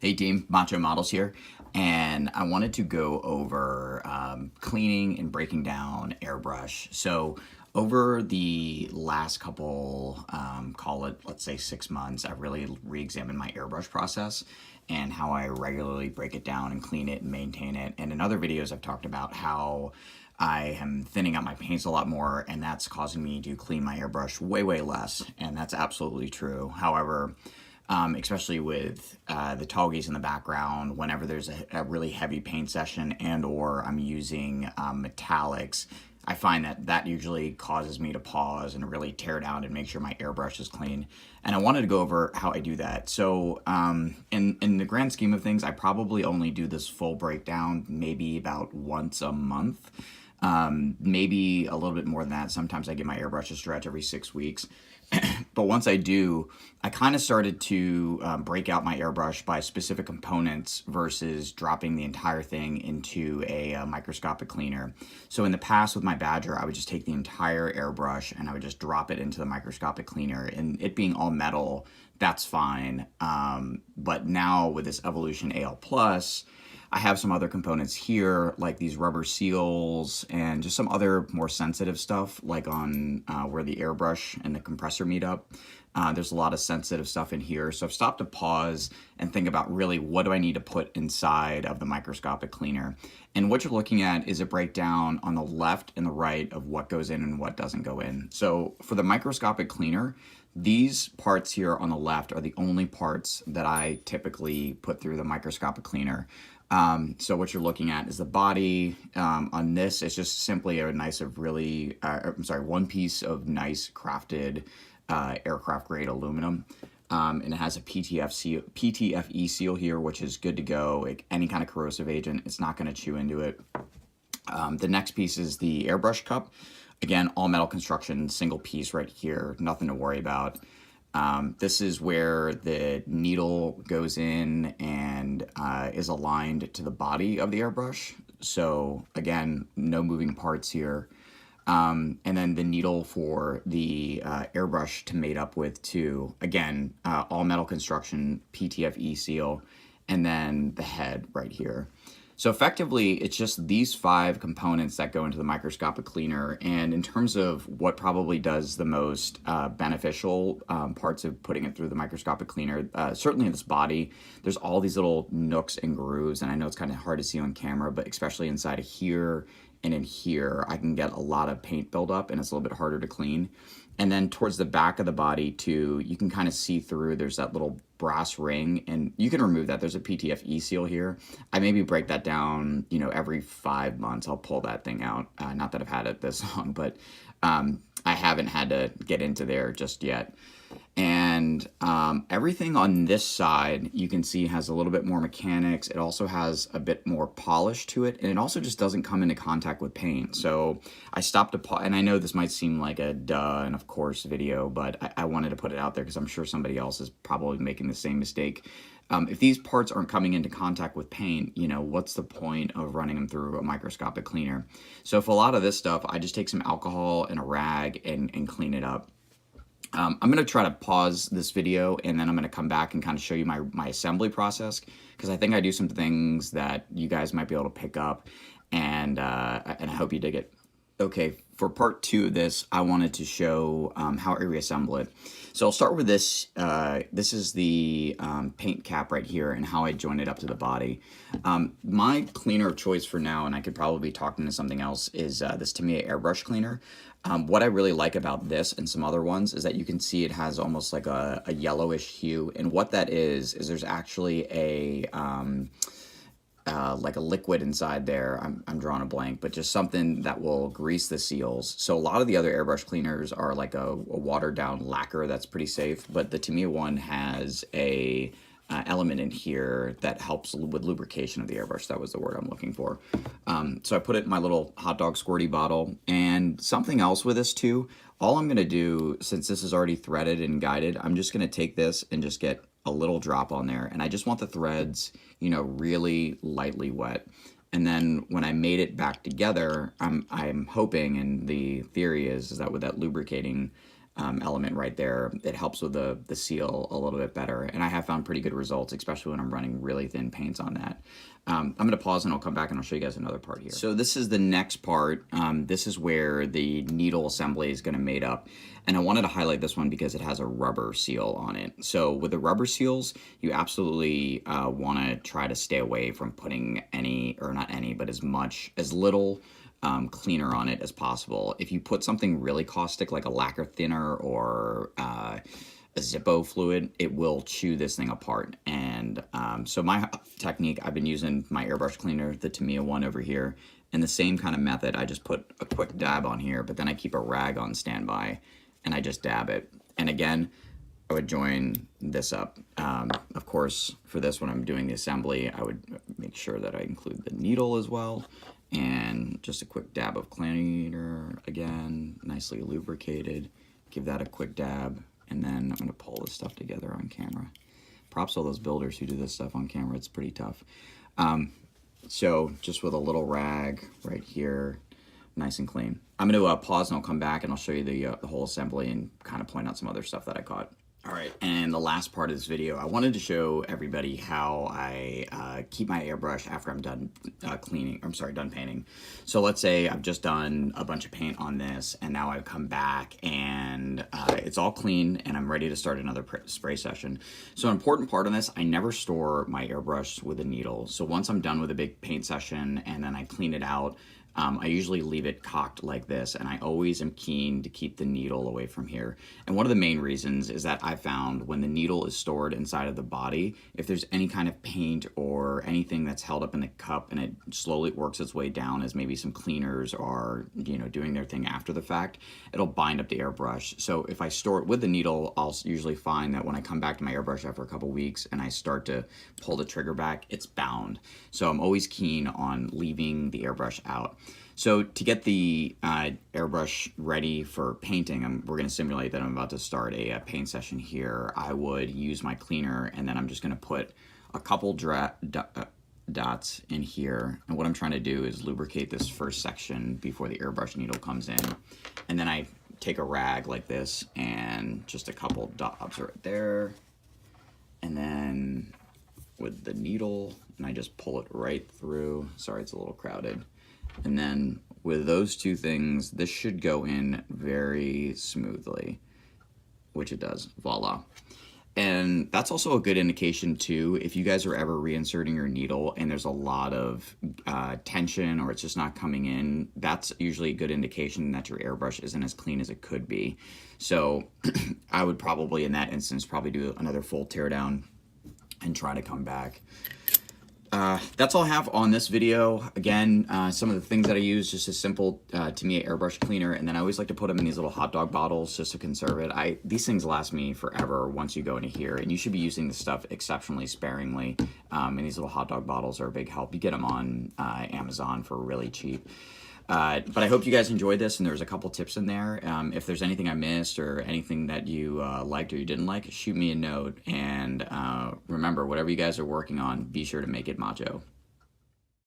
Hey team, Macho Models here, and I wanted to go over cleaning and breaking down airbrush. So over the last couple, call it, let's say 6 months, I've really re-examined my airbrush process and how I regularly break it down and clean it and maintain it. And in other videos, I've talked about how I am thinning out my paints a lot more, and that's causing me to clean my airbrush way less, and that's absolutely true. However, especially with the toggies in the background, whenever there's a really heavy paint session and or I'm using metallics, I find that usually causes me to pause and really tear down and make sure my airbrush is clean. And I wanted to go over how I do that. So in the grand scheme of things, I probably only do this full breakdown maybe about once a month. Maybe a little bit more than that. Sometimes I get my airbrush a stretch every 6 weeks. But once I do, I kind of started to break out my airbrush by specific components versus dropping the entire thing into a microscopic cleaner. So in the past with my Badger, I would just take the entire airbrush and I would just drop it into the microscopic cleaner. And it being all metal, that's fine. But now with this Evolution AL Plus, I have some other components here, like these rubber seals and just some other more sensitive stuff, like on where the airbrush and the compressor meet up. There's a lot of sensitive stuff in here. So I've stopped to pause and think about really what do I need to put inside of the microscopic cleaner. And what you're looking at is a breakdown on the left and the right of what goes in and what doesn't go in. So for the microscopic cleaner, these parts here on the left are the only parts that I typically put through the microscopic cleaner. So what you're looking at is the body. On this, it's just simply a nice of really, one piece of nice crafted aircraft grade aluminum. And it has a PTFE seal here, which is good to go. Any kind of corrosive agent, it's not going to chew into it. The next piece is the airbrush cup. Again, all metal construction, single piece right here, nothing to worry about. This is where the needle goes in and is aligned to the body of the airbrush. So again, no moving parts here. And then the needle for the airbrush to mate up with too. Again, all metal construction, PTFE seal, and then the head right here. So effectively, it's just these 5 components that go into the microscopic cleaner. And in terms of what probably does the most beneficial parts of putting it through the microscopic cleaner, certainly in this body, there's all these little nooks and grooves. And I know it's kind of hard to see on camera, but especially inside of here and in here, I can get a lot of paint buildup and it's a little bit harder to clean. And then towards the back of the body too, you can kind of see through, there's that little brass ring and you can remove that. There's a PTFE seal here. I maybe break that down, every 5 months, I'll pull that thing out. Not that I've had it this long, but I haven't had to get into there just yet. And everything on this side, you can see has a little bit more mechanics. It also has a bit more polish to it. And it also just doesn't come into contact with paint. So I stopped and I know this might seem like a duh and of course video, but I wanted to put it out there because I'm sure somebody else is probably making the same mistake. If these parts aren't coming into contact with paint, what's the point of running them through a microscopic cleaner? So for a lot of this stuff, I just take some alcohol and a rag and clean it up. I'm going to try to pause this video and then I'm going to come back and kind of show you my assembly process because I think I do some things that you guys might be able to pick up and I hope you dig it. Okay, for part 2 of this, I wanted to show how I reassemble it. So I'll start with this. This is the paint cap right here and how I join it up to the body. My cleaner of choice for now, and I could probably be talking to something else, is this Tamiya Airbrush Cleaner. What I really like about this and some other ones is that you can see it has almost like a yellowish hue. And what that is there's actually like a liquid inside there. I'm drawing a blank, but just something that will grease the seals. So a lot of the other airbrush cleaners are like a watered down lacquer that's pretty safe, but the Tamiya one has a element in here that helps with lubrication of the airbrush. That was the word I'm looking for. So I put it in my little hot dog squirty bottle. And something else with this too, all I'm gonna do, since this is already threaded and guided, I'm just gonna take this and just get a little drop on there. And I just want the threads, really lightly wet. And then when I made it back together, I'm hoping, and the theory is that with that lubricating element right there. It helps with the seal a little bit better, and I have found pretty good results, especially when I'm running really thin paints on that. I'm going to pause and I'll come back and I'll show you guys another part here. So this is the next part. This is where the needle assembly is going to made up, and I wanted to highlight this one because it has a rubber seal on it. So with the rubber seals, you absolutely want to try to stay away from putting any, or not any, but as little cleaner on it as possible. If you put something really caustic like a lacquer thinner or a Zippo fluid, it will chew this thing apart. And so my technique, I've been using my Airbrush Cleaner, the Tamiya one over here, and the same kind of method. I just put a quick dab on here, but then I keep a rag on standby and I just dab it. And again, I would join this up. Of course, for this, when I'm doing the assembly, I would make sure that I include the needle as well. And just a quick dab of cleaner, again, nicely lubricated. Give that a quick dab, and then I'm gonna pull this stuff together on camera. Props to all those builders who do this stuff on camera, it's pretty tough. So just with a little rag right here, nice and clean. I'm gonna pause and I'll come back and I'll show you the whole assembly and kind of point out some other stuff that I caught. All right, and the last part of this video, I wanted to show everybody how I keep my airbrush after I'm done done painting. So let's say I've just done a bunch of paint on this, and now I've come back and it's all clean, and I'm ready to start another spray session. So an important part on this, I never store my airbrush with a needle. So once I'm done with a big paint session and then I clean it out, I usually leave it cocked like this, and I always am keen to keep the needle away from here. And one of the main reasons is that I found when the needle is stored inside of the body, if there's any kind of paint or anything that's held up in the cup and it slowly works its way down as maybe some cleaners are, you know, doing their thing after the fact, it'll bind up the airbrush. So if I store it with the needle, I'll usually find that when I come back to my airbrush after a couple weeks and I start to pull the trigger back, it's bound. So I'm always keen on leaving the airbrush out. So to get the airbrush ready for painting, we're going to simulate that I'm about to start a paint session here. I would use my cleaner, and then I'm just going to put a couple dots in here. And what I'm trying to do is lubricate this first section before the airbrush needle comes in. And then I take a rag like this and just a couple dots right there. And then with the needle, and I just pull it right through. Sorry, it's a little crowded. And then with those two things, this should go in very smoothly, which it does. Voila. And that's also a good indication too, if you guys are ever reinserting your needle and there's a lot of tension or it's just not coming in, that's usually a good indication that your airbrush isn't as clean as it could be. So I would probably, in that instance, probably do another full teardown and try to come back. That's all I have on this video. Again, some of the things that I use, just a simple Tamiya Airbrush Cleaner, and then I always like to put them in these little hot dog bottles just to conserve it. These things last me forever once you go into here, and you should be using this stuff exceptionally sparingly. And these little hot dog bottles are a big help. You get them on Amazon for really cheap. But I hope you guys enjoyed this, and there's a couple tips in there. If there's anything I missed or anything that you liked or you didn't like, shoot me a note. And remember, whatever you guys are working on, be sure to make it macho.